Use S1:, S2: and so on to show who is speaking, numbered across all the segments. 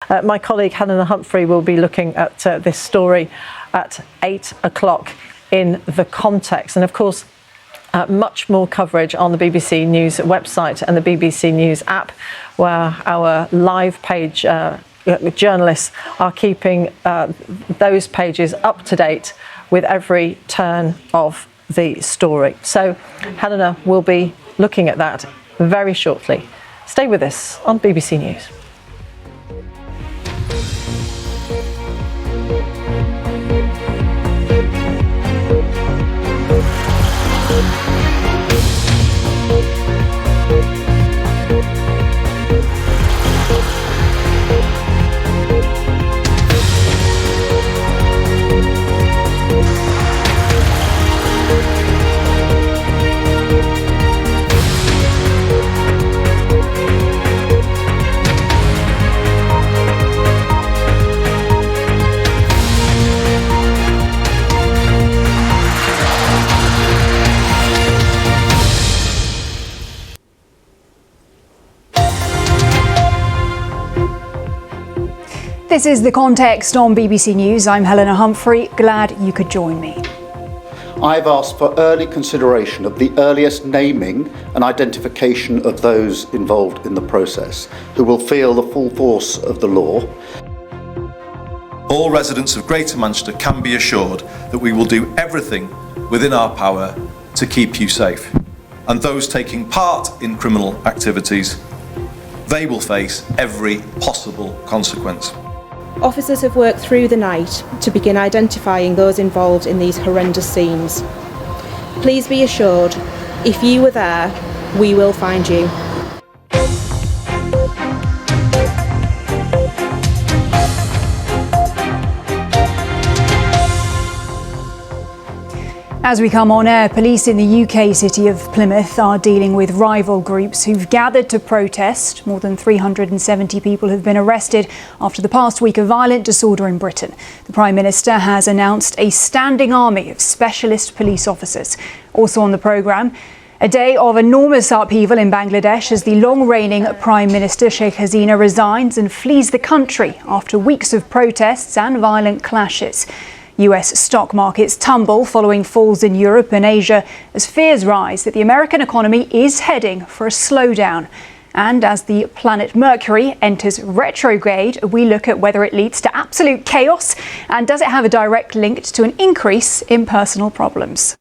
S1: My colleague Helena Humphrey will be looking at this story at 8 o'clock in The Context. And of course, much more coverage on the BBC News website and the BBC News app, where our live page journalists are keeping those pages up to date with every turn of the story. So Helena will be looking at that very shortly. Stay with us on BBC News.
S2: This is The Context on BBC News. I'm Helena Humphrey. Glad you could join me.
S3: I've asked for early consideration of the earliest naming and identification of those involved in the process, who will feel the full force of the law.
S4: All residents of Greater Manchester can be assured that we will do everything within our power to keep you safe. And those taking part in criminal activities, they will face every possible consequence.
S5: Officers have worked through the night to begin identifying those involved in these horrendous scenes. Please be assured, if you were there, we will find you.
S2: As we come on air, police in the UK city of Plymouth are dealing with rival groups who've gathered to protest. More than 370 people have been arrested after the past week of violent disorder in Britain. The Prime Minister has announced a standing army of specialist police officers. Also on the programme, a day of enormous upheaval in Bangladesh as the long-reigning Prime Minister Sheikh Hasina resigns and flees the country after weeks of protests and violent clashes. US stock markets tumble following falls in Europe and Asia as fears rise that the American economy is heading for a slowdown. And as the planet Mercury enters retrograde, we look at whether it leads to absolute chaos and does it have a direct link to an increase in personal problems.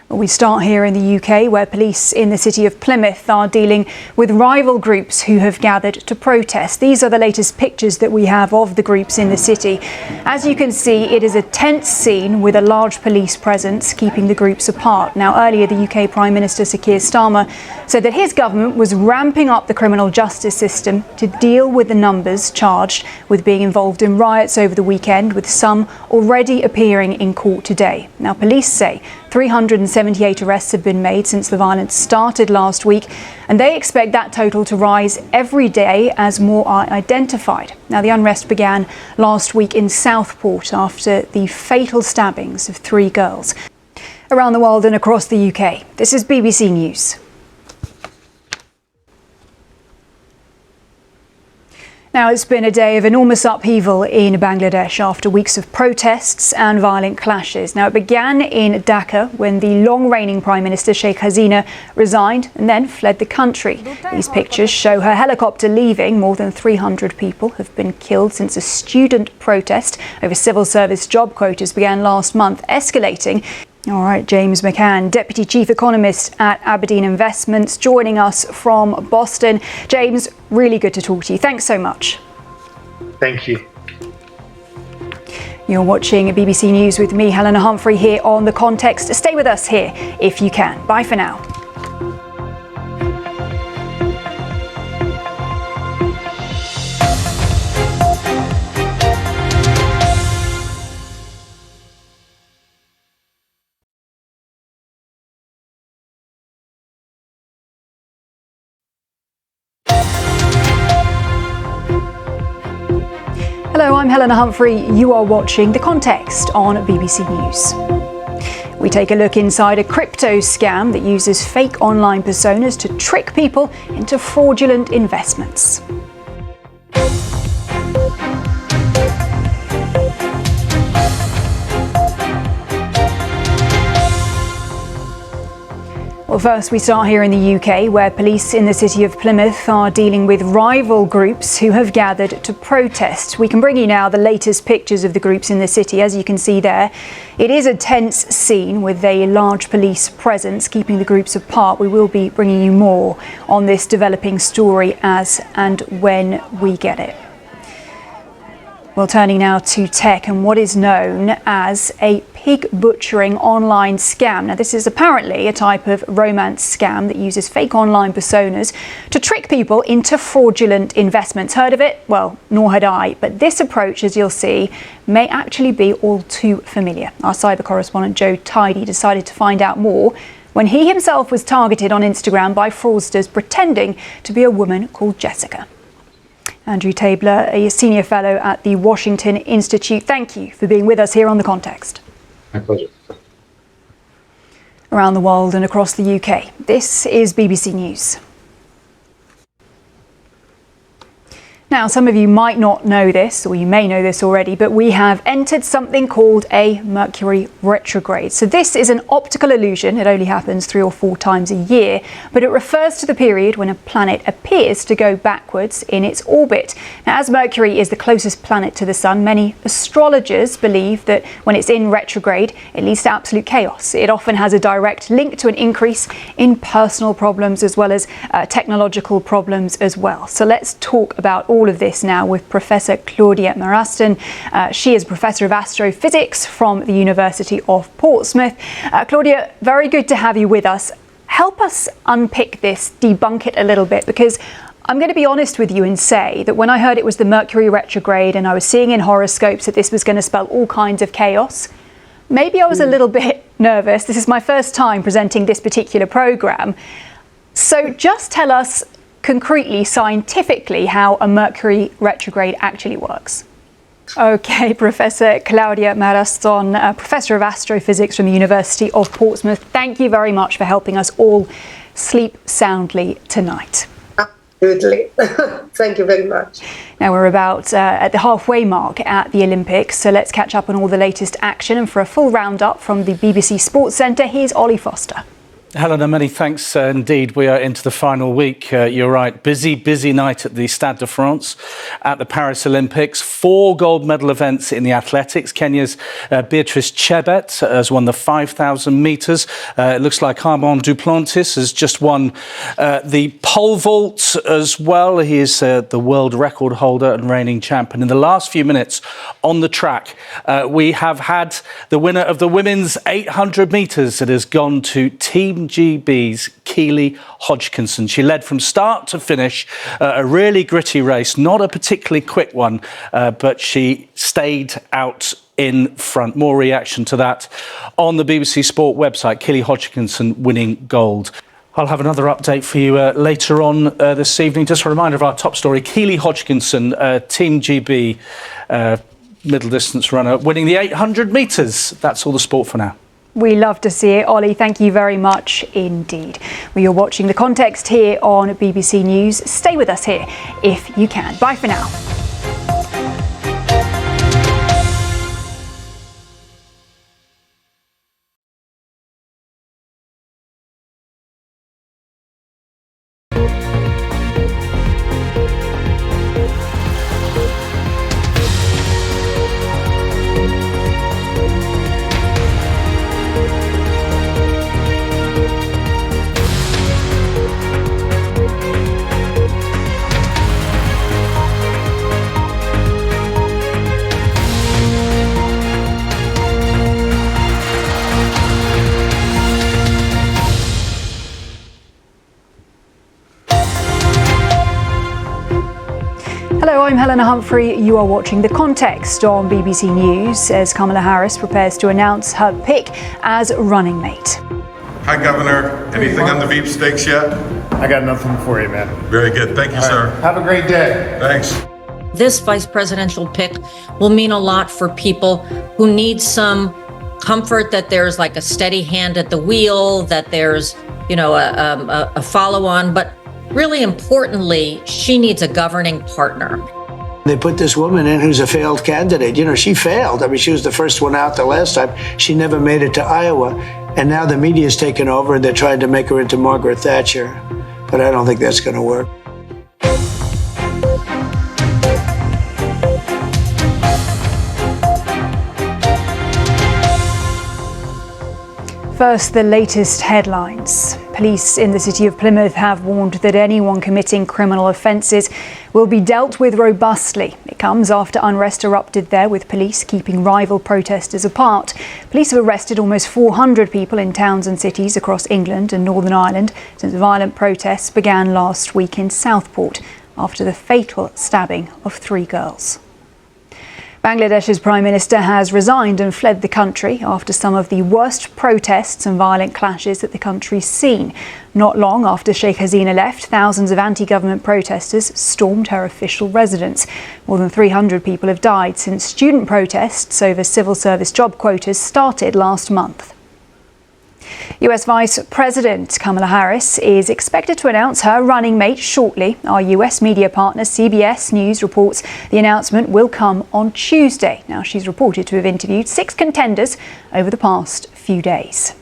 S2: We start here in the UK, where police in the city of Plymouth are dealing with rival groups who have gathered to protest. These are the latest pictures that we have of the groups in the city. As you can see, it is a tense scene with a large police presence keeping the groups apart. Now, earlier, the UK Prime Minister Sir Keir Starmer said that his government was ramping up the criminal justice system to deal with the numbers charged with being involved in riots over the weekend, with some already appearing in court today. Now, police say 378 arrests have been made since the violence started last week, and they expect that total to rise every day as more are identified. Now, the unrest began last week in Southport after the fatal stabbings of 3 girls. Around the world and across the UK, this is BBC News. Now, it's been a day of enormous upheaval in Bangladesh after weeks of protests and violent clashes. Now, it began in Dhaka when the long-reigning Prime Minister Sheikh Hasina resigned and then fled the country. These pictures show her helicopter leaving. More than 300 people have been killed since a student protest over civil service job quotas began last month, escalating. All right, James McCann, Deputy Chief Economist at Aberdeen Investments, joining us from Boston. James, really good to talk to you. Thanks so much.
S6: Thank you.
S2: You're watching BBC News with me, Helena Humphrey, here on The Context. Stay with us here if you can. Bye for now. Hello, I'm Helena Humphrey. You are watching The Context on BBC News. We take a look inside a crypto scam that uses fake online personas to trick people into fraudulent investments. Well, first we start here in the UK, where police in the city of Plymouth are dealing with rival groups who have gathered to protest. We can bring you now the latest pictures of the groups in the city. As you can see there, it is a tense scene with a large police presence keeping the groups apart. We will be bringing you more on this developing story as and when we get it. Well, turning now to tech and what is known as a pig butchering online scam. Now, this is apparently a type of romance scam that uses fake online personas to trick people into fraudulent investments. Heard of it? Well, nor had I. But this approach, as you'll see, may actually be all too familiar. Our cyber correspondent Joe Tidy decided to find out more when he himself was targeted on Instagram by fraudsters pretending to be a woman called Jessica. Andrew Tabler, a senior fellow at the Washington Institute, thank you for being with us here on The Context.
S6: My pleasure.
S2: Around the world and across the UK, this is BBC News. Now, some of you might not know this, or you may know this already, but we have entered something called a Mercury retrograde. So this is an optical illusion. It only happens 3 or 4 times a year, but it refers to the period when a planet appears to go backwards in its orbit. Now, as Mercury is the closest planet to the Sun, many astrologers believe that when it's in retrograde, it leads to absolute chaos. It often has a direct link to an increase in personal problems as well as technological problems as well. So let's talk about all of this now with Professor Claudia Maraston. She is Professor of Astrophysics from the University of Portsmouth. Claudia, very good to have you with us. Help us unpick this, debunk it a little bit, because I'm going to be honest with you and say that when I heard it was the Mercury retrograde and I was seeing in horoscopes that this was going to spell all kinds of chaos, maybe I was a little bit nervous. This is my first time presenting this particular programme. So just tell us concretely, scientifically, how a Mercury retrograde actually works. Okay, Professor Claudia Maraston, Professor of Astrophysics from the University of Portsmouth, thank you very much for helping us all sleep soundly tonight.
S7: Absolutely. Thank you very much.
S2: Now we're about at the halfway mark at the Olympics, so let's catch up on all the latest action. And for a full roundup from the BBC Sports Centre, here's Ollie Foster.
S8: Helena, many thanks indeed. We are into the final week. You're right. Busy night at the Stade de France at the Paris Olympics. 4 gold medal events in the athletics. Kenya's Beatrice Chebet has won the 5,000 metres. It looks like Armand Duplantis has just won the pole vault as well. He is the world record holder and reigning champion. In the last few minutes on the track, we have had the winner of the women's 800 metres. It has gone to Team GB's Keely Hodgkinson. She led from start to finish, a really gritty race, not a particularly quick one, but she stayed out in front. More reaction to that on the BBC Sport website. Keely Hodgkinson winning gold. I'll have another update for you later on this evening. Just a reminder of our top story. Keely Hodgkinson, Team GB middle distance runner, winning the 800 metres. That's all the sport for now.
S2: We love to see it, Ollie. Thank you very much indeed. Well, you're watching The Context here on BBC News. Stay with us here if you can. Bye for now. Hello, I'm Helena Humphrey. You are watching The Context on BBC News as Kamala Harris prepares to announce her pick as running mate.
S9: Hi, Governor. Anything on the Veep stakes yet?
S10: I got nothing for you, man.
S9: Very good. Thank you, sir.
S10: Have a great day.
S9: Thanks.
S11: This vice presidential pick will mean a lot for people who need some comfort that there's like a steady hand at the wheel, that there's, a follow-on, but really importantly, she needs a governing partner.
S12: They put this woman in who's a failed candidate. She failed. I mean, she was the first one out the last time. She never made it to Iowa. And now the media's taken over and they're trying to make her into Margaret Thatcher. But I don't think that's going to work.
S2: First, the latest headlines. Police in the city of Plymouth have warned that anyone committing criminal offences will be dealt with robustly. It comes after unrest erupted there, with police keeping rival protesters apart. Police have arrested almost 400 people in towns and cities across England and Northern Ireland since violent protests began last week in Southport after the fatal stabbing of 3 girls. Bangladesh's Prime Minister has resigned and fled the country after some of the worst protests and violent clashes that the country's seen. Not long after Sheikh Hasina left, thousands of anti-government protesters stormed her official residence. More than 300 people have died since student protests over civil service job quotas started last month. US Vice President Kamala Harris is expected to announce her running mate shortly. Our US media partner CBS News reports the announcement will come on Tuesday. Now, she's reported to have interviewed 6 contenders over the past few days.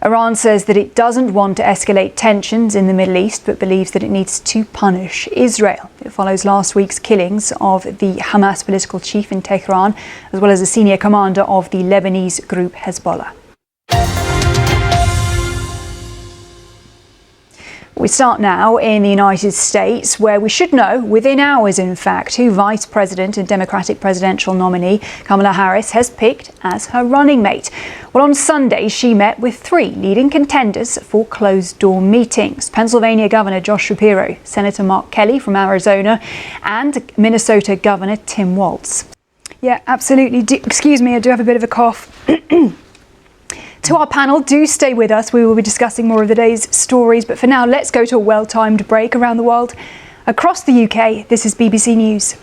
S2: Iran says that it doesn't want to escalate tensions in the Middle East, but believes that it needs to punish Israel. It follows last week's killings of the Hamas political chief in Tehran, as well as a senior commander of the Lebanese group Hezbollah. We start now in the United States, where we should know, within hours in fact, who Vice President and Democratic presidential nominee Kamala Harris has picked as her running mate. Well, on Sunday, she met with 3 leading contenders for closed-door meetings: Pennsylvania Governor Josh Shapiro, Senator Mark Kelly from Arizona, and Minnesota Governor Tim Walz. Yeah, absolutely. Excuse me, I do have a bit of a cough. To our panel, do stay with us. We will be discussing more of the day's stories. But for now, let's go to a well-timed break around the world. Across the UK, this is BBC News.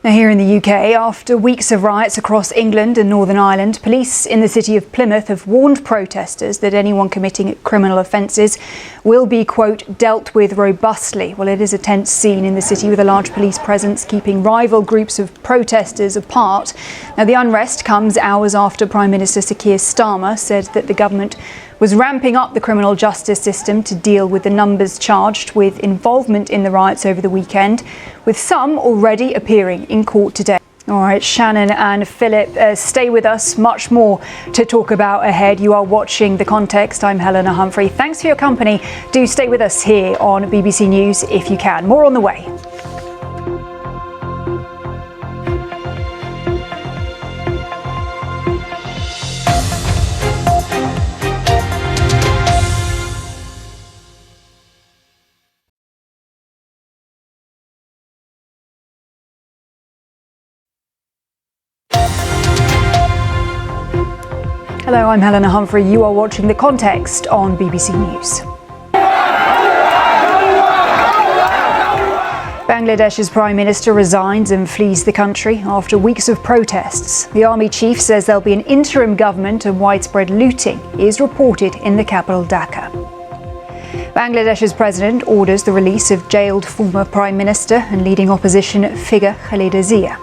S2: Now, here in the UK, after weeks of riots across England and Northern Ireland, police in the city of Plymouth have warned protesters that anyone committing criminal offences will be, quote, dealt with robustly. Well, it is a tense scene in the city with a large police presence keeping rival groups of protesters apart. Now, the unrest comes hours after Prime Minister Sir Keir Starmer said that the government was ramping up the criminal justice system to deal with the numbers charged with involvement in the riots over the weekend, with some already appearing in court today. All right, Shannon and Philip, stay with us. Much more to talk about ahead. You are watching The Context. I'm Helena Humphrey. Thanks for your company. Do stay with us here on BBC News if you can. More on the way. Hello, I'm Helena Humphrey. You are watching The Context on BBC News. Bangladesh's Prime Minister resigns and flees the country after weeks of protests. The army chief says there'll be an interim government and widespread looting is reported in the capital Dhaka. Bangladesh's president orders the release of jailed former Prime Minister and leading opposition figure Khaleda Zia.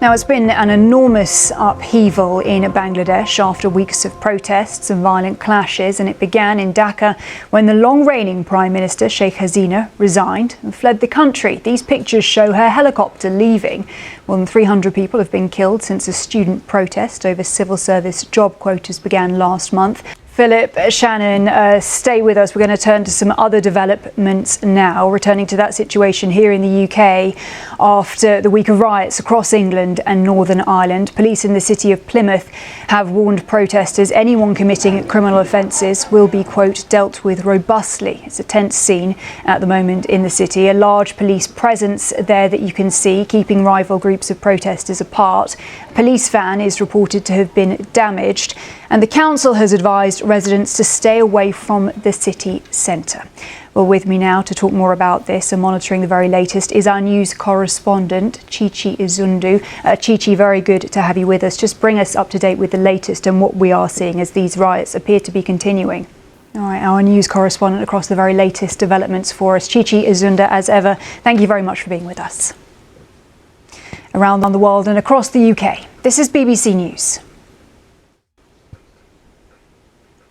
S2: Now, it's been an enormous upheaval in Bangladesh after weeks of protests and violent clashes, and it began in Dhaka when the long-reigning Prime Minister Sheikh Hasina resigned and fled the country. These pictures show her helicopter leaving. More than 300 people have been killed since a student protest over civil service job quotas began last month. Philip, Shannon, stay with us. We're going to turn to some other developments now, returning to that situation here in the UK after the week of riots across England and Northern Ireland. Police in the city of Plymouth have warned protesters anyone committing criminal offences will be, quote, dealt with robustly. It's a tense scene at the moment in the city. A large police presence there that you can see, keeping rival groups of protesters apart. A police van is reported to have been damaged, and the council has advised residents to stay away from the city centre. Well, with me now to talk more about this and monitoring the very latest is our news correspondent, Chichi Izundu. Chichi, very good to have you with us. Just bring us up to date with the latest and what we are seeing as these riots appear to be continuing. All right, our news correspondent across the very latest developments for us, Chichi Izundu, as ever. Thank you very much for being with us. Around the world and across the UK, this is BBC News.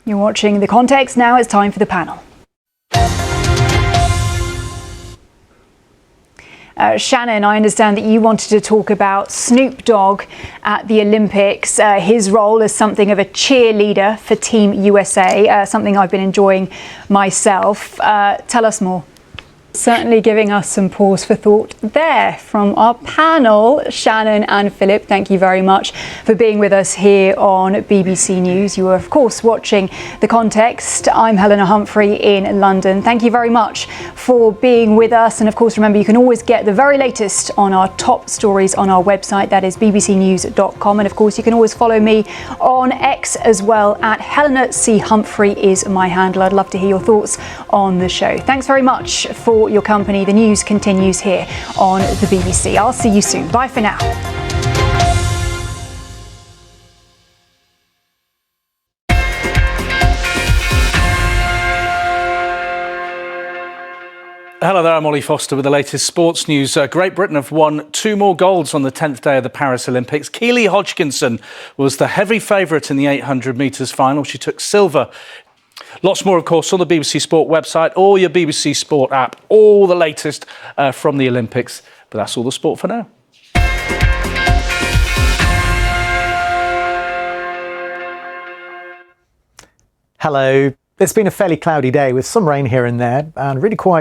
S2: You're watching The Context. Now it's time for the panel. Shannon, I understand that you wanted to talk about Snoop Dogg at the Olympics, his role as something of a cheerleader for Team USA, something I've been enjoying myself. Tell us more. Certainly giving us some pause for thought there from our panel, Shannon and Philip. Thank you very much for being with us here on BBC News. You are, of course, watching The Context. I'm Helena, Humphrey in London. Thank you very much for being with us. And of course, remember, you can always get the very latest on our top stories on our website. That is bbcnews.com. And of course, you can always follow me on X as well at Helena C. Humphrey is my handle. I'd love to hear your thoughts on the show. Thanks very much for your company. The news continues here on the BBC. I'll see you soon. Bye for now.
S8: Hello there, I'm Ollie Foster with the latest sports news. Great Britain have won 2 more golds on the 10th day of the Paris Olympics. Keely Hodgkinson was the heavy favourite in the 800 metres final. She took silver. Lots more, of course, on the BBC Sport website or your BBC Sport app. All the latest from the Olympics. But that's all the sport for now.
S13: Hello. It's been a fairly cloudy day with some rain here and there and really quiet.